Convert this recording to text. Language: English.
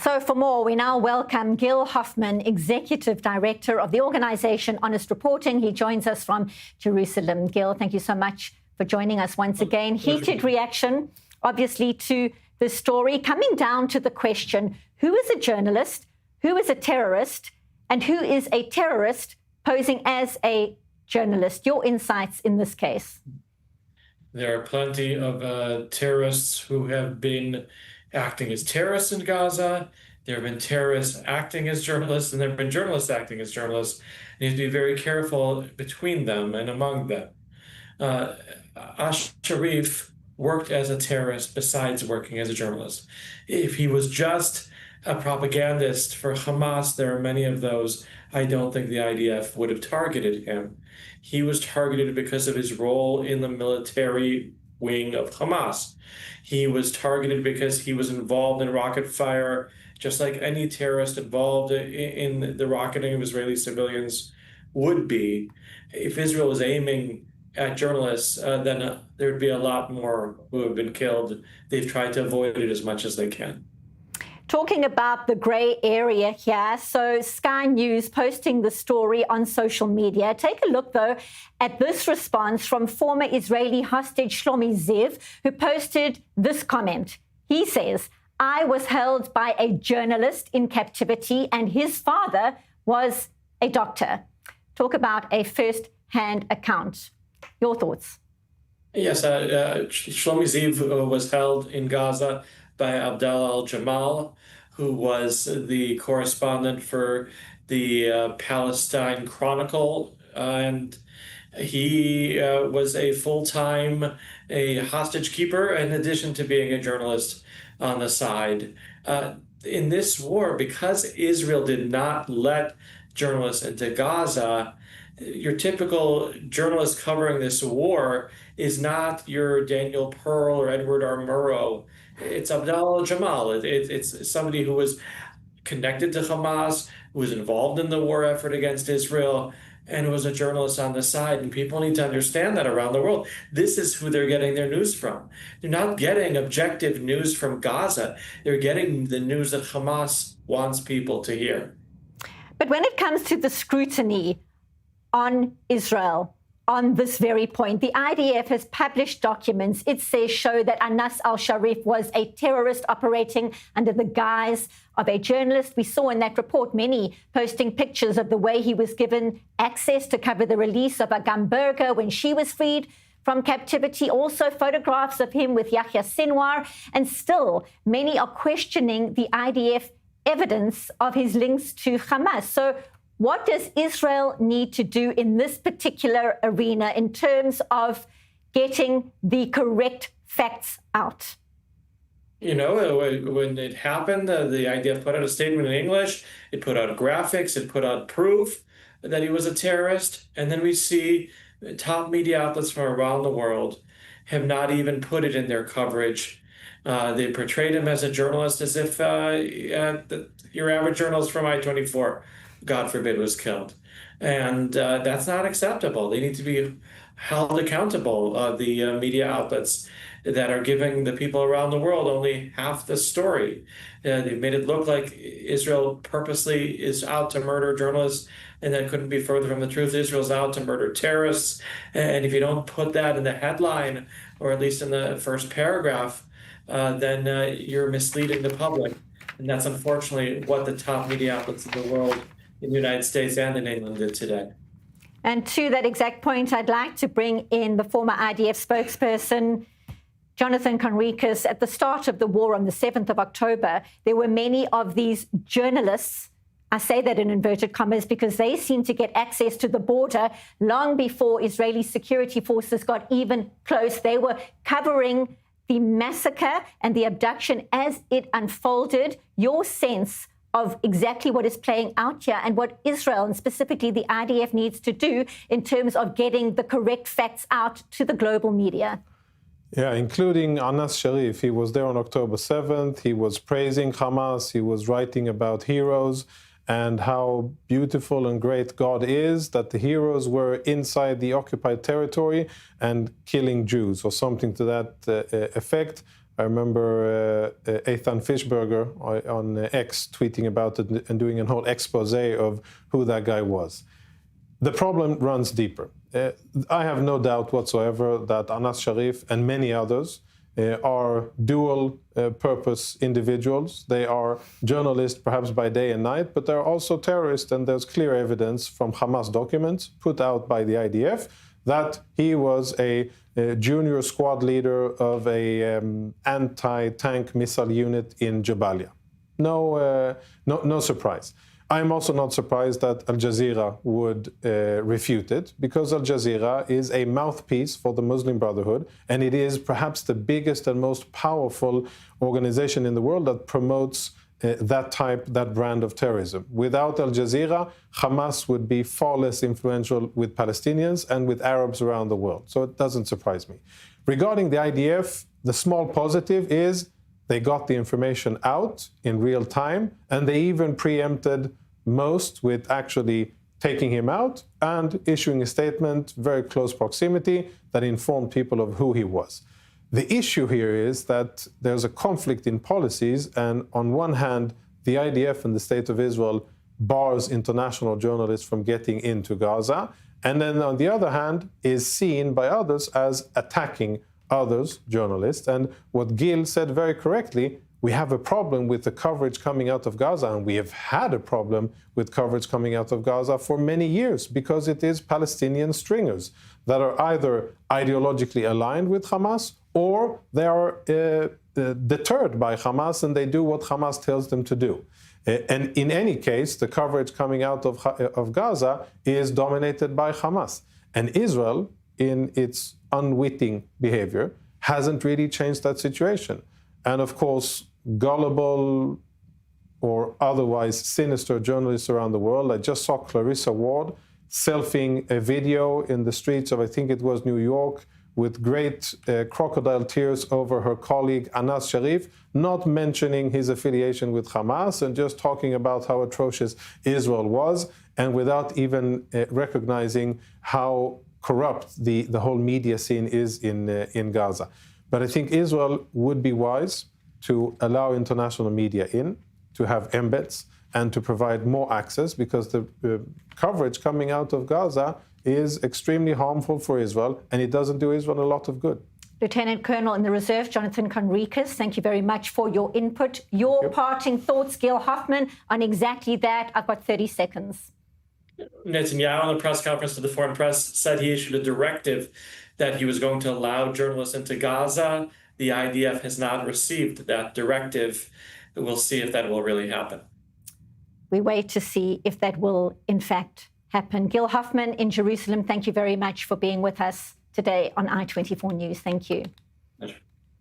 So for more, we now welcome Gil Hoffman, Executive Director of the organization HonestReporting. He joins us from Jerusalem. Gil, thank you so much for joining us once again. Heated reaction, obviously, to the story, coming down to the question, who is a journalist, who is a terrorist, and who is a terrorist posing as a journalist? Your insights in this case. There are plenty of terrorists who have been acting as terrorists in Gaza. There have been terrorists acting as journalists, and there have been journalists acting as journalists. You need to be very careful between them and among them. Al-Sharif worked as a terrorist besides working as a journalist. If he was just a propagandist for Hamas, there are many of those, I don't think the IDF would have targeted him. He was targeted because of his role in the military wing of Hamas. He was targeted because he was involved in rocket fire, just like any terrorist involved in the rocketing of Israeli civilians would be. If Israel was aiming at journalists, then there'd be a lot more who have been killed. They've tried to avoid it as much as they can. Talking about the grey area here, so Sky News posting the story on social media. Take a look, though, at this response from former Israeli hostage Shlomi Ziv, who posted this comment. He says, "I was held by a journalist in captivity, and his father was a doctor." Talk about a first-hand account. Your thoughts? Yes, Shlomi Ziv was held in Gaza by Abdallah al-Jamal, who was the correspondent for the Palestine Chronicle, and he was a full-time hostage keeper in addition to being a journalist on the side. In this war, because Israel did not let journalists into Gaza, your typical journalist covering this war is not your Daniel Pearl or Edward R. Murrow. It's Abdallah al-Jamal. It's somebody who was connected to Hamas, who was involved in the war effort against Israel, and was a journalist on the side. And people need to understand that around the world. This is who they're getting their news from. They're not getting objective news from Gaza. They're getting the news that Hamas wants people to hear. But when it comes to the scrutiny on Israel, on this very point, the IDF has published documents, it says, show that Anas al-Sharif was a terrorist operating under the guise of a journalist. We saw in that report many posting pictures of the way he was given access to cover the release of Agam Berger when she was freed from captivity. Also photographs of him with Yahya Sinwar. And still, many are questioning the IDF evidence of his links to Hamas. So what does Israel need to do in this particular arena in terms of getting the correct facts out? You know, when it happened, the IDF put out a statement in English, it put out graphics, it put out proof that he was a terrorist. And then we see top media outlets from around the world have not even put it in their coverage. They portrayed him as a journalist as if your average journalist from I-24, God forbid, was killed. And that's not acceptable. They need to be held accountable, the media outlets that are giving the people around the world only half the story. They've made it look like Israel purposely is out to murder journalists, and that couldn't be further from the truth. Israel's out to murder terrorists. And if you don't put that in the headline, or at least in the first paragraph, then you're misleading the public. And that's unfortunately what the top media outlets in the world, in the United States and in England, did today. And to that exact point, I'd like to bring in the former IDF spokesperson, Jonathan Conricus. At the start of the war on the 7th of October, there were many of these journalists, I say that in inverted commas because they seemed to get access to the border long before Israeli security forces got even close. They were covering the massacre and the abduction as it unfolded. Your sense of exactly what is playing out here and what Israel and specifically the IDF needs to do in terms of getting the correct facts out to the global media? Yeah, including Anas Sharif. He was there on October 7th. He was praising Hamas. He was writing about heroes and how beautiful and great God is, that the heroes were inside the occupied territory and killing Jews, or something to that effect. I remember Ethan Fishberger on X tweeting about it and doing a whole expose of who that guy was. The problem runs deeper. I have no doubt whatsoever that al-Sharif and many others are dual-purpose individuals. They are journalists, perhaps by day and night, but they're also terrorists, and there's clear evidence from Hamas documents put out by the IDF that he was a junior squad leader of a anti-tank missile unit in Jabalia. No surprise. I'm also not surprised that Al Jazeera would refute it, because Al Jazeera is a mouthpiece for the Muslim Brotherhood, and it is perhaps the biggest and most powerful organization in the world that promotes that brand of terrorism. Without Al Jazeera, Hamas would be far less influential with Palestinians and with Arabs around the world. So it doesn't surprise me. Regarding the IDF, the small positive is they got the information out in real time, and they even preempted most with actually taking him out and issuing a statement, very close proximity, that informed people of who he was. The issue here is that there's a conflict in policies, and on one hand, the IDF and the State of Israel bars international journalists from getting into Gaza, and then on the other hand, is seen by others as attacking others, journalists. And what Gil said very correctly, we have a problem with the coverage coming out of Gaza, and we have had a problem with coverage coming out of Gaza for many years, because it is Palestinian stringers that are either ideologically aligned with Hamas, or they are deterred by Hamas and they do what Hamas tells them to do. And in any case, the coverage coming out of Gaza is dominated by Hamas. And Israel, in its unwitting behavior, hasn't really changed that situation. And of course, gullible or otherwise sinister journalists around the world. I just saw Clarissa Ward selfieing a video in the streets of, I think it was New York, with great crocodile tears over her colleague al-Sharif, not mentioning his affiliation with Hamas and just talking about how atrocious Israel was, and without even recognizing how corrupt the whole media scene is in Gaza. But I think Israel would be wise to allow international media in, to have embeds, and to provide more access, because the coverage coming out of Gaza is extremely harmful for Israel, and it doesn't do Israel a lot of good. Lieutenant Colonel in the Reserve, Jonathan Conricus, thank you very much for your input. Your parting thoughts, Gil Hoffman, on exactly that. I've got 30 seconds. Netanyahu, in the press conference to the foreign press, said he issued a directive that he was going to allow journalists into Gaza. The IDF has not received that directive. We'll see if that will really happen. We wait to see if that will, in fact, happen. Gil Hoffman in Jerusalem, thank you very much for being with us today on I-24 News. Thank you.